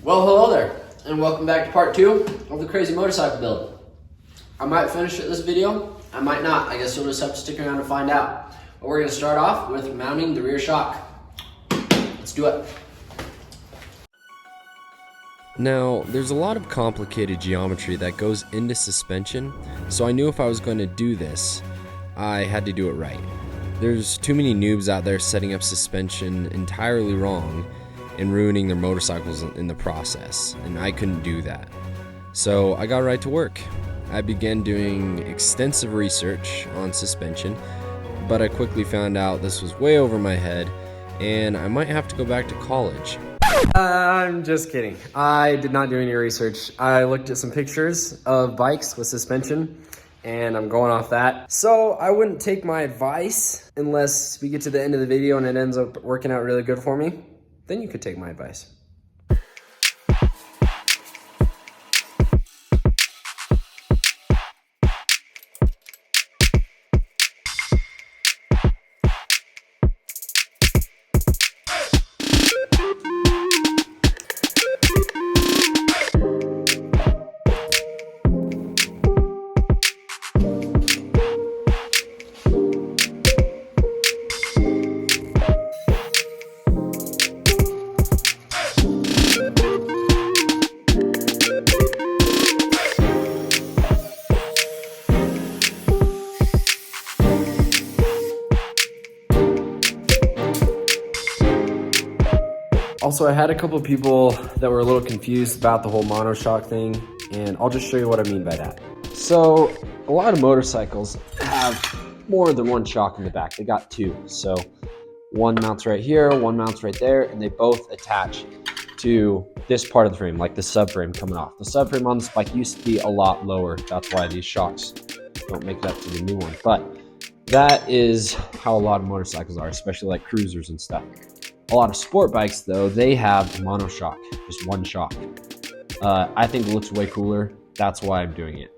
Well, hello there, and welcome back to part 2 of the crazy motorcycle build. I might finish this video, I might not. I guess you'll just have to stick around to find out. But we're going to start off with mounting the rear shock. Let's do it. Now, there's a lot of complicated geometry that goes into suspension, so I knew if I was going to do this, I had to do it right. There's too many noobs out there setting up suspension entirely wrong and ruining their motorcycles in the process, and I couldn't do that. So I got right to work. I began doing extensive research on suspension, but I quickly found out this was way over my head, and I might have to go back to college. I'm just kidding. I did not do any research. I looked at some pictures of bikes with suspension, and I'm going off that. So I wouldn't take my advice unless we get to the end of the video and it ends up working out really good for me. Then you could take my advice. Also, I had a couple of people that were a little confused about the whole monoshock thing, and I'll just show you what I mean by that. So, a lot of motorcycles have more than one shock in the back. They got two. So, one mounts right here, one mounts right there, and they both attach to this part of the frame, like the subframe coming off. The subframe on this bike used to be a lot lower. That's why these shocks don't make it up to the new one. But that is how a lot of motorcycles are, especially like cruisers and stuff. A lot of sport bikes, though, they have monoshock, just one shock. I think it looks way cooler. That's why I'm doing it.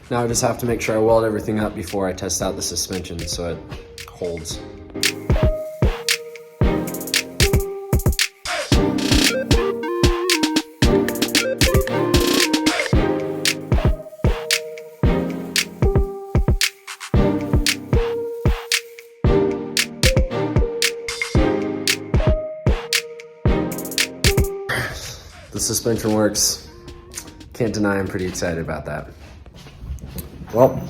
Now I just have to make sure I weld everything up before I test out the suspension so it holds. The suspension works. Can't deny I'm pretty excited about that. Well,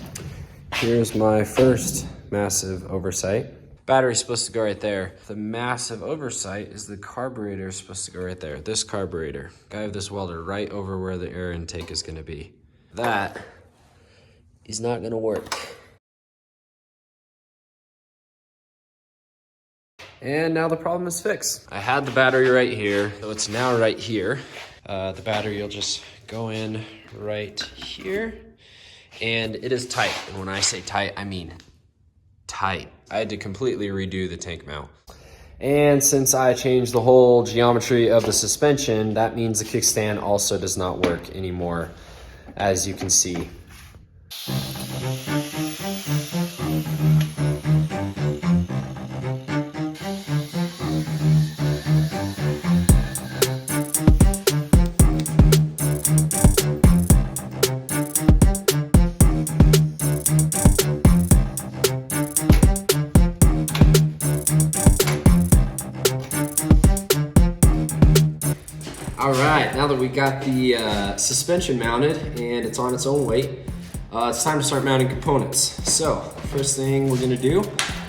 here's my first massive oversight. Battery's supposed to go right there. The massive oversight is the carburetor is supposed to go right there. This carburetor. I have this welder right over where the air intake is gonna be. That is not gonna work. And now the problem is fixed. I had the battery right here, so it's now right here. The battery will just go in right here. And it is tight. And when I say tight, I mean tight. I had to completely redo the tank mount. And since I changed the whole geometry of the suspension, that means the kickstand also does not work anymore, as you can see. All right, now that we got the suspension mounted and it's on its own weight, it's time to start mounting components. So, first thing we're gonna do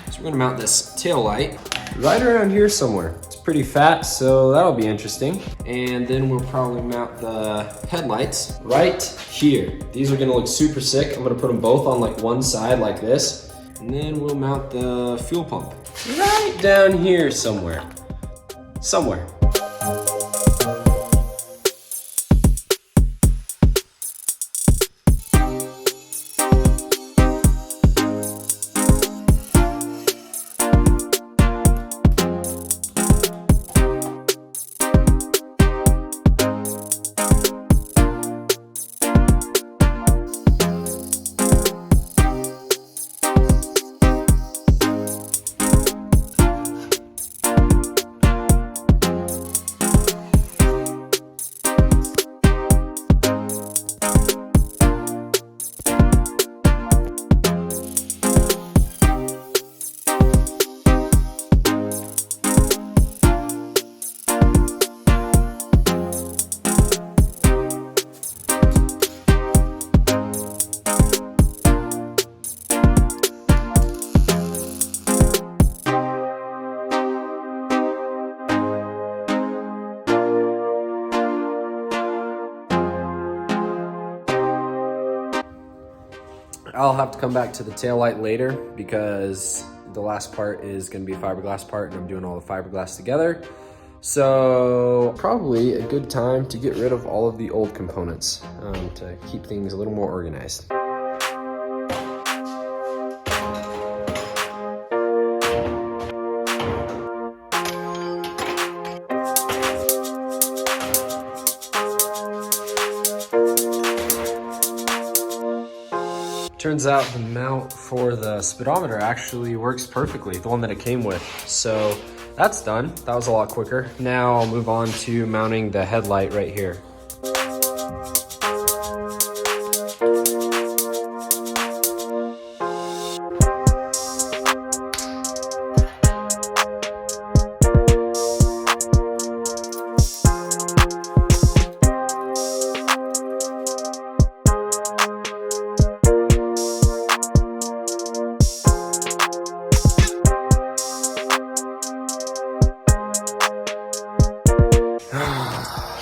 is we're gonna mount this tail light right around here somewhere. It's pretty fat, so that'll be interesting. And then we'll probably mount the headlights right here. These are gonna look super sick. I'm gonna put them both on like one side like this. And then we'll mount the fuel pump right down here somewhere. Somewhere. I'll have to come back to the taillight later because the last part is gonna be a fiberglass part and I'm doing all the fiberglass together. So probably a good time to get rid of all of the old components to keep things a little more organized. Turns out the mount for the speedometer actually works perfectly, the one that it came with. So that's done. That was a lot quicker. Now I'll move on to mounting the headlight right here.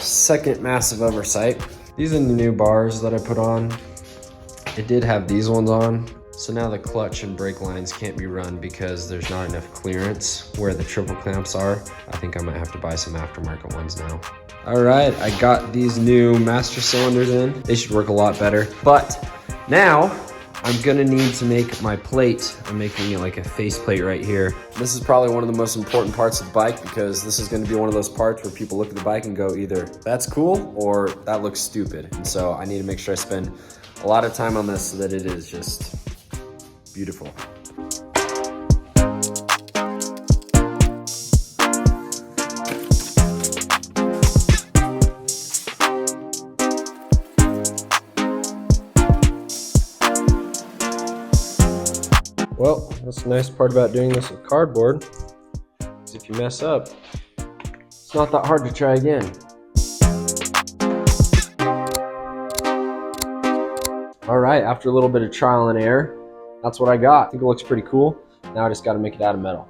Second massive oversight. These are the new bars that I put on. It did have these ones on, so now the clutch and brake lines can't be run because there's not enough clearance where the triple clamps are. I think I might have to buy some aftermarket ones now. All right, I got these new master cylinders in. They should work a lot better, but now I'm gonna need to make my plate. I'm making it like a face plate right here. This is probably one of the most important parts of the bike because this is gonna be one of those parts where people look at the bike and go either that's cool or that looks stupid. And so I need to make sure I spend a lot of time on this so that it is just beautiful. Well, that's the nice part about doing this with cardboard, is if you mess up, it's not that hard to try again. All right, after a little bit of trial and error, that's what I got. I think it looks pretty cool. Now I just gotta make it out of metal.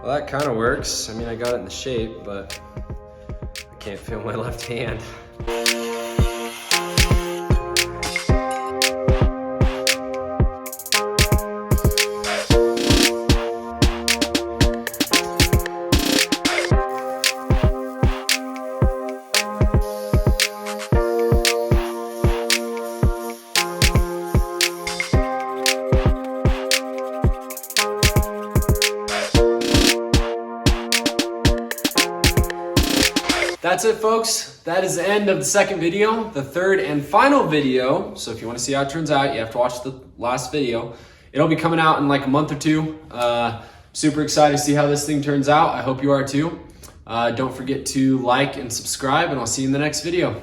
Well, that kind of works. I mean, I got it in the shape, but I can't feel my left hand. That's it, folks. That is the end of the second video, the third and final video. So if you want to see how it turns out, you have to watch the last video. It'll be coming out in like a month or two. Super excited to see how this thing turns out. I hope you are too. Don't forget to like and subscribe, and I'll see you in the next video.